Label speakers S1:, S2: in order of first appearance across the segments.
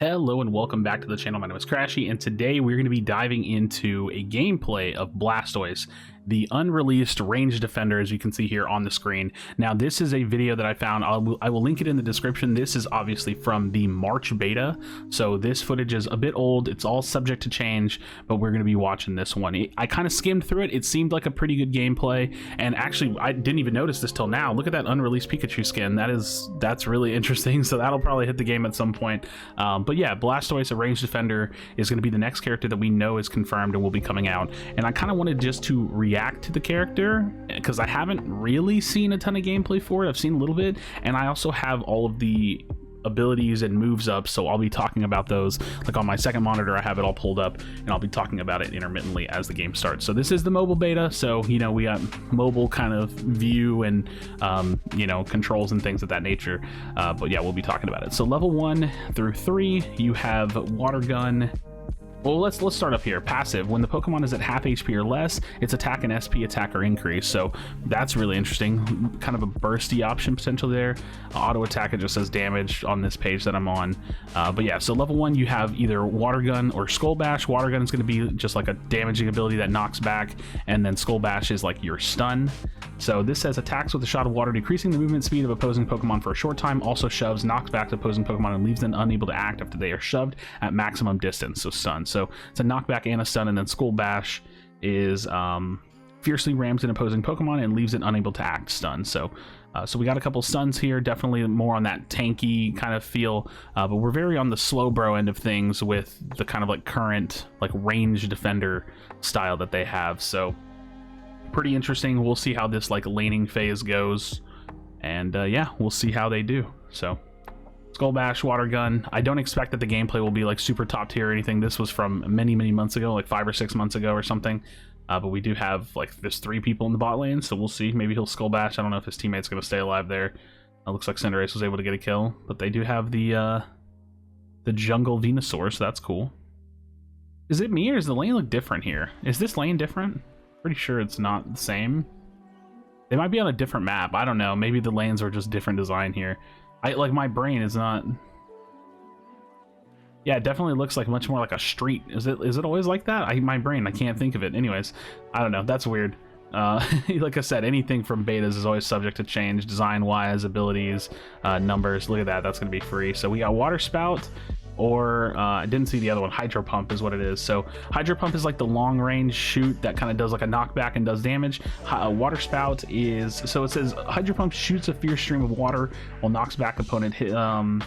S1: Hello and welcome back to the channel. My name is Krashy, and today we're going to be diving into a gameplay of Blastoise, the unreleased ranged defender, as you can see here on the screen. Now, this is a video that I found. I will link it in the description. This is obviously from the March beta, so this footage is a bit old. It's all subject to change, but we're going to be watching this one. I kind of skimmed through it. It seemed like a pretty good gameplay, and actually, I didn't even notice this till now. Look at that unreleased Pikachu skin. That's really interesting, so that'll probably hit the game at some point. But yeah, Blastoise, a ranged defender, is going to be the next character that we know is confirmed and will be coming out. And I kind of wanted just to react to the character because I haven't really seen a ton of gameplay for it. I've seen a little bit, and I also have all of the abilities and moves up, so I'll be talking about those. Like on my second monitor, I have it all pulled up, and I'll be talking about it intermittently as the game starts. So this is the mobile beta, so you know, we got mobile kind of view and you know, controls and things of that nature, but yeah, we'll be talking about it. So level 1 through 3, you have water gun. Well, let's start up here. Passive: when the Pokemon is at half HP or less, its attack and SP attack are increased. So that's really interesting. Kind of a bursty option potential there. Auto attack, it just says damage on this page that I'm on. But yeah, so level 1, you have either Water Gun or Skull Bash. Water Gun is going to be just like a damaging ability that knocks back, and then Skull Bash is like your stun. So this says attacks with a shot of water, decreasing the movement speed of opposing Pokemon for a short time. Also shoves, knocks back the opposing Pokemon, and leaves them unable to act after they are shoved at maximum distance. So stun. So it's a knockback and a stun, and then Skull Bash is fiercely rams an opposing Pokemon and leaves it unable to act, stun. So we got a couple stuns here, definitely more on that tanky kind of feel, but we're very on the slow bro end of things with the kind of like current like range defender style that they have. So pretty interesting. We'll see how this like laning phase goes, and yeah, we'll see how they do. So Skull Bash, Water Gun. I don't expect that the gameplay will be like super top tier or anything. This was from many months ago, like 5 or 6 months ago or something. But we do have like there's 3 people in the bot lane, so we'll see. Maybe he'll Skull Bash. I don't know if his teammate's gonna stay alive there. It looks like Cinderace was able to get a kill, but they do have the jungle Venusaur, so that's cool. Is it me, or does the lane look different here? Is this lane different? Pretty sure it's not the same. They might be on a different map. I don't know. Maybe the lanes are just different design here. Like my brain is not. Yeah, it definitely looks like much more like a street. Is it always like that? My brain, I can't think of it. Anyways, I don't know. That's weird. Like I said, anything from betas is always subject to change, design-wise, abilities, numbers. Look at that. That's going to be free. So we got Water Spout, or I didn't see the other one. Hydro Pump is what it is. So Hydro Pump is like the long range shoot that kind of does like a knockback and does damage. Water Spout is, so it says Hydro Pump shoots a fierce stream of water while knocks back opponent hit,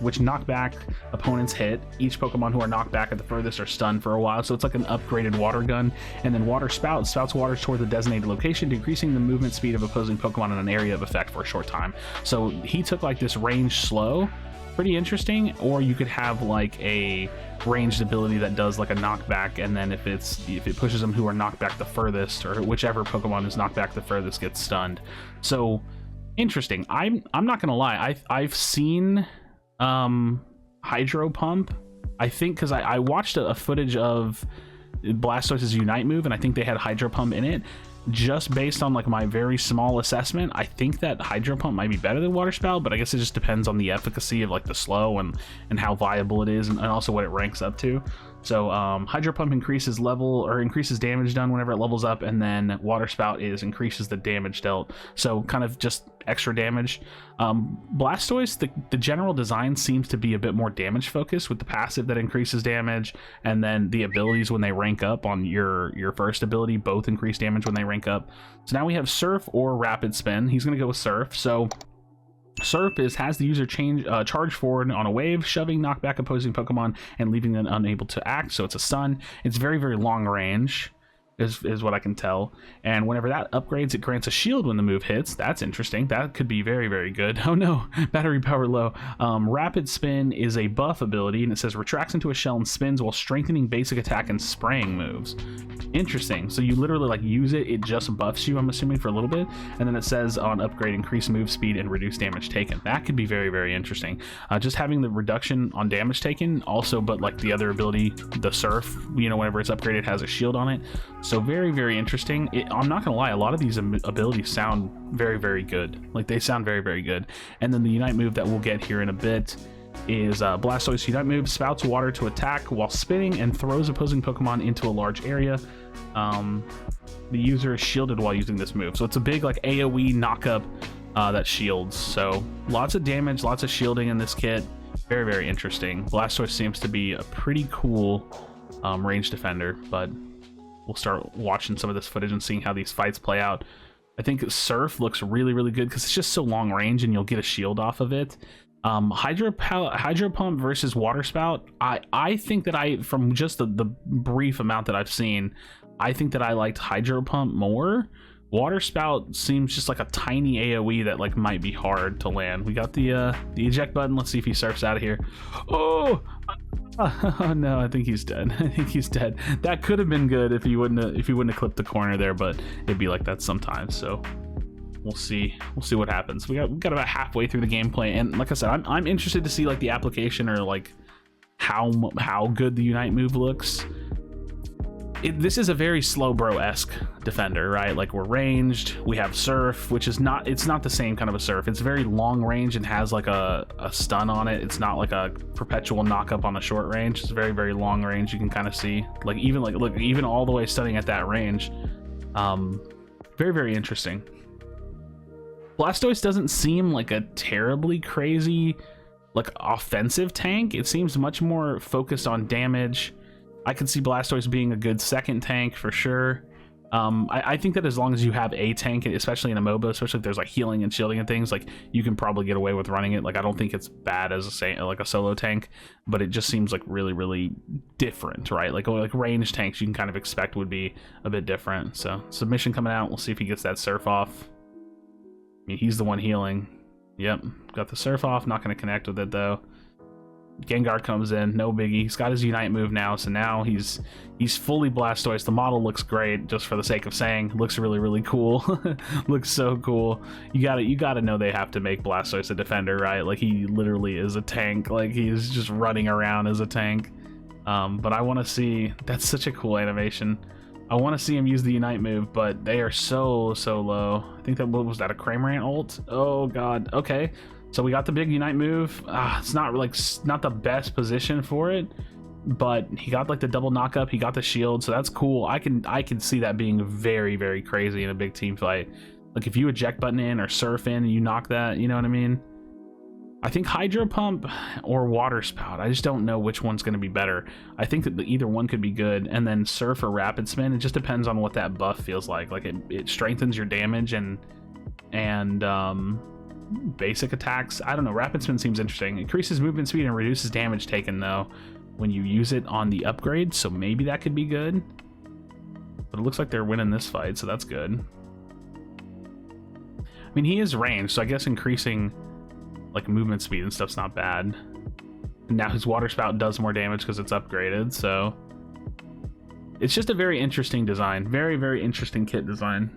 S1: which knock back opponents hit. Each Pokemon who are knocked back at the furthest are stunned for a while. So it's like an upgraded Water Gun. And then Water Spout spouts water toward the designated location, decreasing the movement speed of opposing Pokemon in an area of effect for a short time. So he took like this range slow. Pretty interesting. Or you could have like a ranged ability that does like a knockback, and then if it pushes them who are knocked back the furthest, or whichever Pokemon is knocked back the furthest gets stunned. So interesting. I'm not gonna lie, I've seen Hydro Pump, I think, because I watched a footage of Blastoise's Unite move, and I think they had Hydro Pump in it. Just based on like my very small assessment, I think that Hydro Pump might be better than Water Spout, but I guess it just depends on the efficacy of like the slow and how viable it is, and also what it ranks up to. So Hydro Pump increases damage done whenever it levels up, and then Water Spout increases the damage dealt, so kind of just extra damage. Blastoise, the general design seems to be a bit more damage focused, with the passive that increases damage, and then the abilities when they rank up on your first ability both increase damage when they rank up. So now we have Surf or Rapid Spin. He's going to go with Surf. So Surf has the user charge forward on a wave, shoving knockback opposing Pokemon and leaving them unable to act. So it's a stun. It's very long range, is what I can tell. And whenever that upgrades, it grants a shield when the move hits. That's interesting. That could be very good. Oh no, battery power low. Rapid Spin is a buff ability, and it says retracts into a shell and spins while strengthening basic attack and spraying moves. Interesting. So you literally like use it just buffs you, I'm assuming, for a little bit, and then it says on upgrade, increase move speed and reduce damage taken. That could be very interesting. Just having the reduction on damage taken also, but like the other ability, the Surf, you know, whenever it's upgraded, has a shield on it. So very interesting. I'm not gonna lie, a lot of these abilities sound very good. Like they sound very good. And then the Unite move that we'll get here in a bit is Blastoise Unite move, spouts water to attack while spinning and throws opposing Pokemon into a large area. The user is shielded while using this move. So it's a big like AoE knockup that shields. So lots of damage, lots of shielding in this kit. Very, very interesting. Blastoise seems to be a pretty cool range defender, but we'll start watching some of this footage and seeing how these fights play out. I think Surf looks really, really good because it's just so long range and you'll get a shield off of it. Hydro Pump versus Water Spout. I think that from just the brief amount that I've seen, I think that I liked Hydro Pump more. Water Spout seems just like a tiny AoE that like might be hard to land. We got the eject button. Let's see if he surfs out of here. Oh, no, I think he's dead. I think he's dead. That could have been good if he wouldn't have clipped the corner there, but it'd be like that sometimes. So we'll see what happens. We got about halfway through the gameplay, and like I said, I'm interested to see like the application or like how good the Unite move looks. This is a very Slowbro-esque defender, right? Like we're ranged, we have Surf, which is not the same kind of a Surf. It's very long range and has like a stun on it. It's not like a perpetual knockup on a short range. It's very, very long range. You can kind of see like look, even all the way stunning at that range. Very, very interesting. Blastoise doesn't seem like a terribly crazy like offensive tank. It seems much more focused on damage. I could see Blastoise being a good second tank for sure. I think that as long as you have a tank, especially in a MOBA, especially if there's like healing and shielding and things, like you can probably get away with running it. Like I don't think it's bad as a solo tank, but it just seems like really, really different, right? Like range tanks you can kind of expect would be a bit different. So submission coming out. We'll see if he gets that Surf off. I mean, he's the one healing. Yep, got the Surf off. Not going to connect with it though. Gengar comes in, no biggie. He's got his Unite move now, so now he's fully Blastoise. The model looks great, just for the sake of saying. Looks really, really cool. Looks so cool. You gotta know they have to make Blastoise a defender, right? Like he literally is a tank. Like he's just running around as a tank. But I want to see. That's such a cool animation. I want to see him use the Unite move, but they are so low. I think what was that, a Cramorant ult? Oh god. Okay. So we got the big Unite move. It's not the best position for it, but he got like the double knockup. He got the shield, so that's cool. I can see that being very, very crazy in a big team fight. Like if you eject button in or Surf in and you knock that, you know what I mean? I think Hydro Pump or Water Spout. I just don't know which one's going to be better. I think that either one could be good, and then Surf or Rapid Spin. It just depends on what that buff feels like. Like it strengthens your damage and basic attacks. I don't know. Rapid Spin seems interesting. Increases movement speed and reduces damage taken though when you use it on the upgrade, so maybe that could be good. But it looks like they're winning this fight, so that's good. I mean, he is ranged, so I guess increasing like movement speed and stuff's not bad. And now his Water Spout does more damage because it's upgraded, so it's just a very interesting design. Very, very interesting kit design.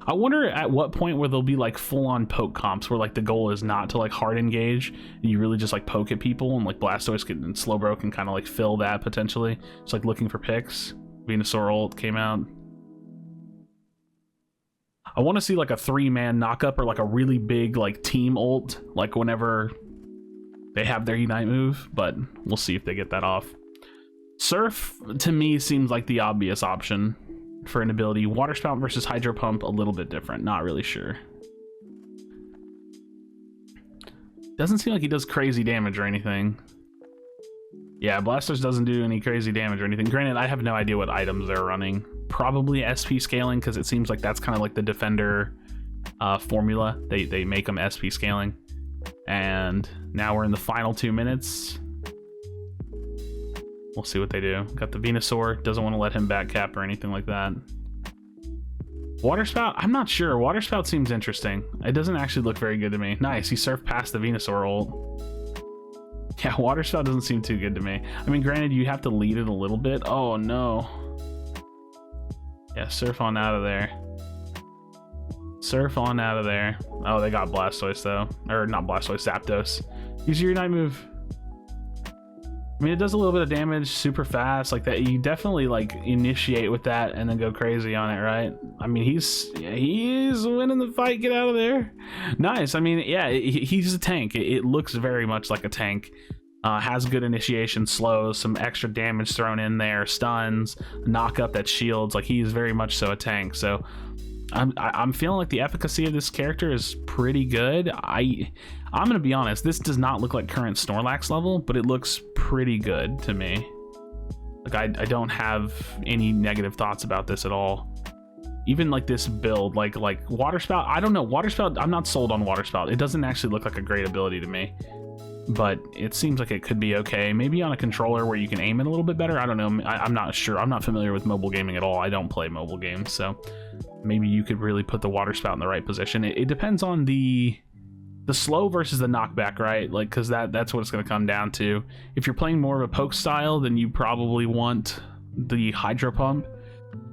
S1: I wonder at what point where there'll be like full-on poke comps where like the goal is not to like hard engage and you really just like poke at people, and like Blastoise and Slowbro can kind of like fill that potentially. It's like looking for picks. Venusaur ult came out. I want to see like a 3-man knockup or like a really big like team ult, like whenever they have their Unite move, but we'll see if they get that off. Surf to me seems like the obvious option for an ability. Water Spout versus Hydro Pump, a little bit different. Not really sure. Doesn't seem like he does crazy damage or anything. Yeah, Blastoise doesn't do any crazy damage or anything. Granted, I have no idea what items they're running. Probably SP scaling, because it seems like that's kind of like the defender formula. They make them SP scaling. And now we're in the final 2 minutes. We'll see what they do. Got the Venusaur. Doesn't want to let him back cap or anything like that. Water Spout? I'm not sure. Water Spout seems interesting. It doesn't actually look very good to me. Nice. He surfed past the Venusaur ult. Yeah, Water Spout doesn't seem too good to me. I mean, granted, you have to lead it a little bit. Oh, no. Yeah, surf on out of there. Surf on out of there. Oh, they got Blastoise, though. Or not Blastoise, Zapdos. Use your Unite move. I mean, it does a little bit of damage super fast like that. You definitely like initiate with that and then go crazy on it, right? I mean, he's winning the fight. Get out of there. Nice. I mean, yeah, he's a tank. It looks very much like a tank. Has good initiation, slows, some extra damage thrown in there, stuns, knock up that shields. Like, he is very much so a tank. So I'm feeling like the efficacy of this character is pretty good. I'm gonna be honest, this does not look like current Snorlax level, but it looks pretty good to me. Like, I don't have any negative thoughts about this at all. Even like this build, like Water Spout, I don't know, Water Spout, I'm not sold on Water Spout. It doesn't actually look like a great ability to me, but it seems like it could be okay. Maybe on a controller where you can aim it a little bit better. I don't know. I'm not sure. I'm not familiar with mobile gaming at all. I don't play mobile games, so maybe you could really put the Water Spout in the right position. It depends on the slow versus the knockback, right? Like, because that's what it's going to come down to. If you're playing more of a poke style, then you probably want the Hydro Pump.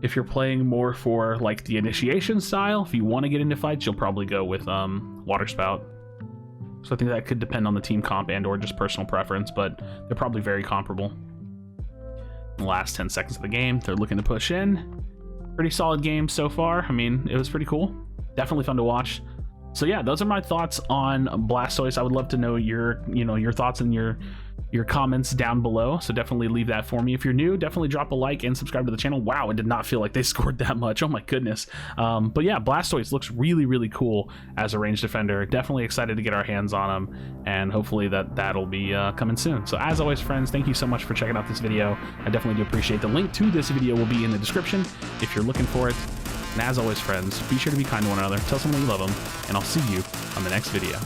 S1: If you're playing more for like the initiation style, if you want to get into fights, you'll probably go with Water Spout. So I think that could depend on the team comp and or just personal preference, but they're probably very comparable. In the last 10 seconds of the game, they're looking to push in. Pretty solid game so far. I mean, it was pretty cool. Definitely fun to watch. So yeah, those are my thoughts on Blastoise. I would love to know your thoughts and your comments down below, so definitely leave that for me. If you're new, definitely drop a like and subscribe to the channel. Wow, it did not feel like they scored that much. Oh my goodness. But yeah, Blastoise looks really cool as a ranged defender. Definitely excited to get our hands on him, and hopefully that'll be coming soon. So as always, friends, thank you so much for checking out this video. I definitely do appreciate. The link to this video will be in the description if you're looking for it. And as always, friends, be sure to be kind to one another, tell someone that you love them, and I'll see you on the next video.